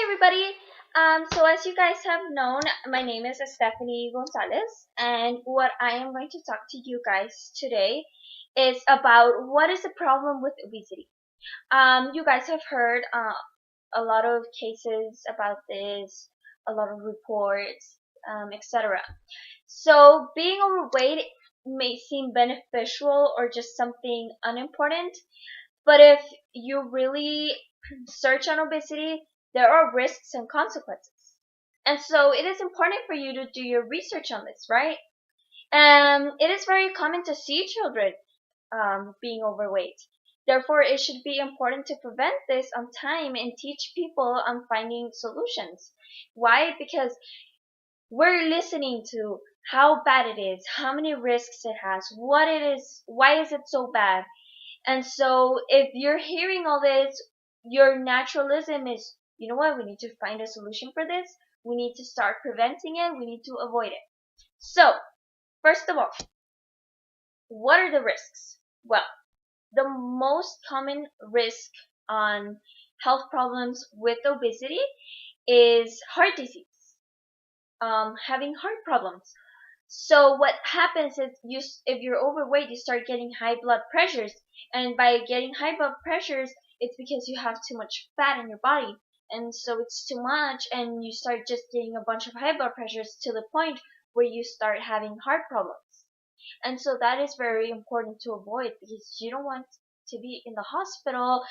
everybody. So as you guys have known, my name is Stephanie Gonzalez, and what I am going to talk to you guys today is about what is the problem with obesity. You guys have heard a lot of cases about this, a lot of reports, etc. So being overweight may seem beneficial or just something unimportant, but if you really search on obesity, there are risks and consequences. And so it is important for you to do your research on this, right? It is very common to see children being overweight. Therefore, it should be important to prevent this on time and teach people on finding solutions. Why? Because we're listening to how bad it is, how many risks it has, what it is, why is it so bad, and so if you're hearing all this, your naturalism is, you know what, we need to find a solution for this. We need to start preventing it. We need to avoid it. So, first of all, what are the risks? Well, the most common risk on health problems with obesity is heart disease, having heart problems. So what happens is if you're overweight, you start getting high blood pressures, and by getting high blood pressures, it's because you have too much fat in your body, and so it's too much, and you start just getting a bunch of high blood pressures to the point where you start having heart problems. And so that is very important to avoid because you don't want to be in the hospital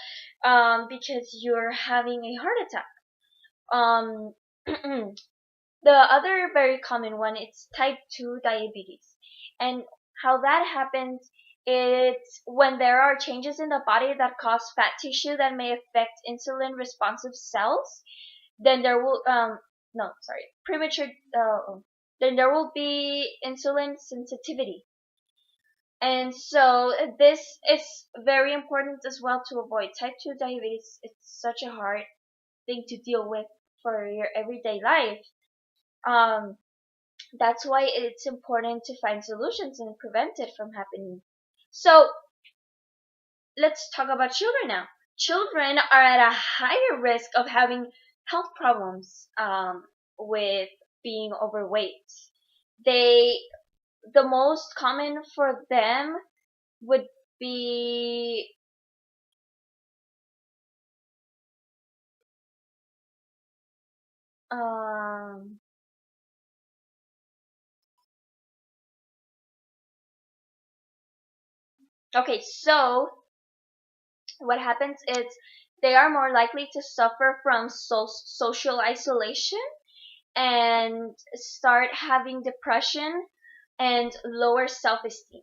because you're having a heart attack. Um, The other very common one is type 2 diabetes. And how that happens is when there are changes in the body that cause fat tissue that may affect insulin responsive cells, then there will no, sorry, premature then there will be insulin sensitivity. And so this is very important as well to avoid. Type 2 diabetes, it's such a hard thing to deal with for your everyday life. Um, that's why it's important to find solutions and prevent it from happening. So let's talk about children now. Children are at a higher risk of having health problems with being overweight. They the most common for them would be um, okay. So what happens is they are more likely to suffer from social isolation and start having depression and lower self-esteem.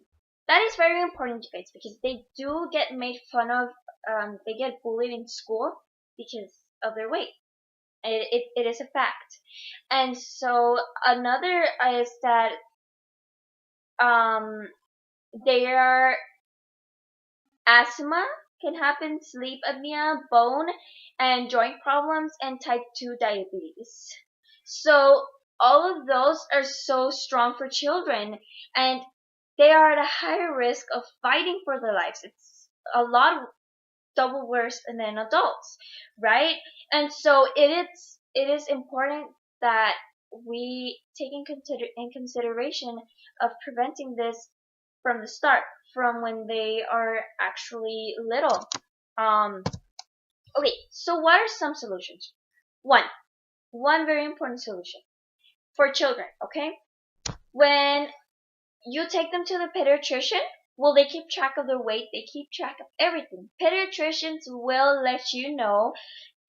That is very important, you guys, because they do get made fun of. They get bullied in school because of their weight. It is a fact. And so another is that um, their asthma can happen, sleep apnea, bone and joint problems, and type 2 diabetes. So all of those are so strong for children, and they are at a higher risk of fighting for their lives. It's a lot double worse than adults, right? And so it is important that we take in consideration of preventing this from the start, from when they are actually little. Um, okay, so what are some solutions? One, one very important solution for children, okay? When you take them to the pediatrician, well, they keep track of their weight, they keep track of everything. Pediatricians will let you know,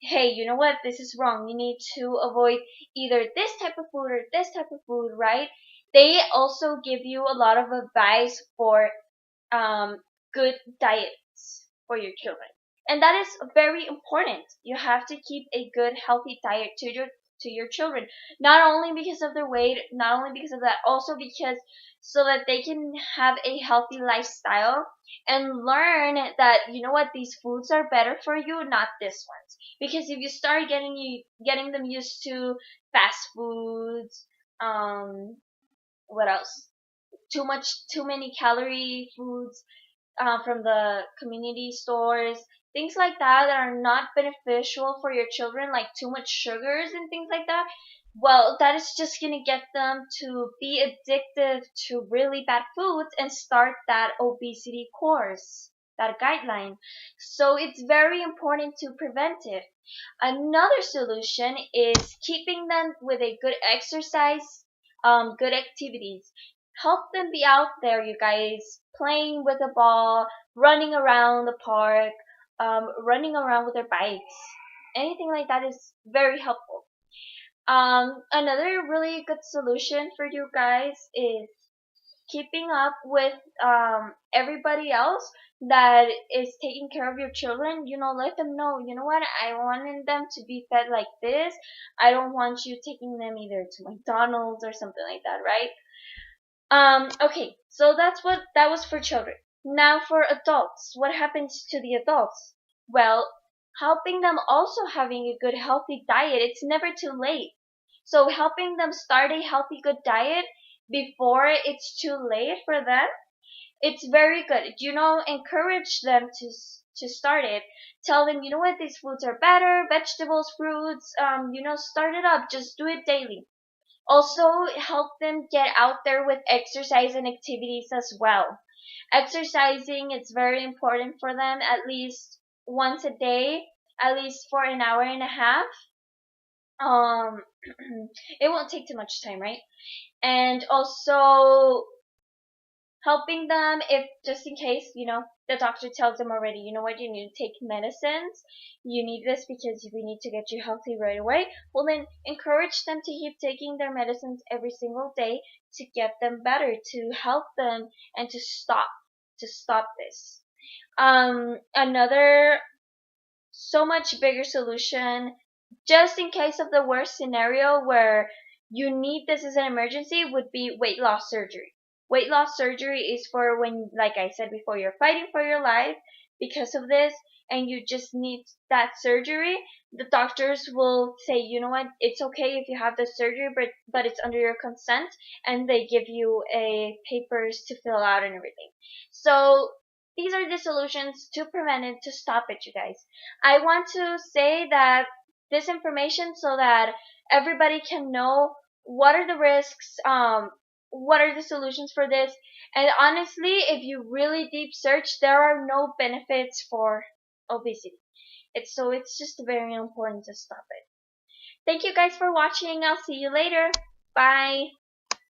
hey, you know what, this is wrong. You need to avoid either this type of food or this type of food, right? They also give you a lot of advice for um, good diets for your children. And that is very important. You have to keep a good, healthy diet to your children. Not only because of their weight, not only because of that, also because so that they can have a healthy lifestyle and learn that you know what, these foods are better for you, not this ones. Because if you start getting them used to fast foods, what else? Too many calorie foods from the community stores. things like that that are not beneficial for your children, like too much sugars and things like that, well, that is just gonna get them to be addicted to really bad foods and start that obesity course, that guideline. So it's very important to prevent it. Another solution is keeping them with a good exercise, good activities. Help them be out there, you guys, playing with a ball, running around the park, running around with their bikes. Anything like that is very helpful. Another really good solution for you guys is keeping up with everybody else that is taking care of your children. Let them know, you know what, I wanted them to be fed like this. I don't want you taking them either to McDonald's or something like that, right? Okay, so that was for children. Now for adults, what happens to the adults? Well, helping them also having a good healthy diet. It's never too late. So helping them start a healthy good diet before it's too late for them, it's very good. Encourage them to start it. Tell them, you know what, these foods are better, vegetables, fruits, start it up. Just do it daily. Also, help them get out there with exercise and activities as well. Exercising is very important for them, at least once a day, at least for an hour and a half. Um, it won't take too much time, right? And also helping them if just in case, the doctor tells them already, you know what, you need to take medicines, you need this because we need to get you healthy right away. Well, then encourage them to keep taking their medicines every single day to get them better, to help them and to stop this. Another so much bigger solution, just in case of the worst scenario where you need this as an emergency, would be weight loss surgery. Weight loss surgery is for when, like I said before, you're fighting for your life because of this and you just need that surgery. The doctors will say, you know what, it's okay if you have the surgery, but it's under your consent, and they give you a papers to fill out and everything. So these are the solutions to prevent it, to stop it, you guys. I want to say that this information so that everybody can know what are the risks, what are the solutions for this. And honestly, if you really deep search, there are no benefits for obesity. It's just very important to stop it. Thank you guys for watching. I'll see you later. Bye.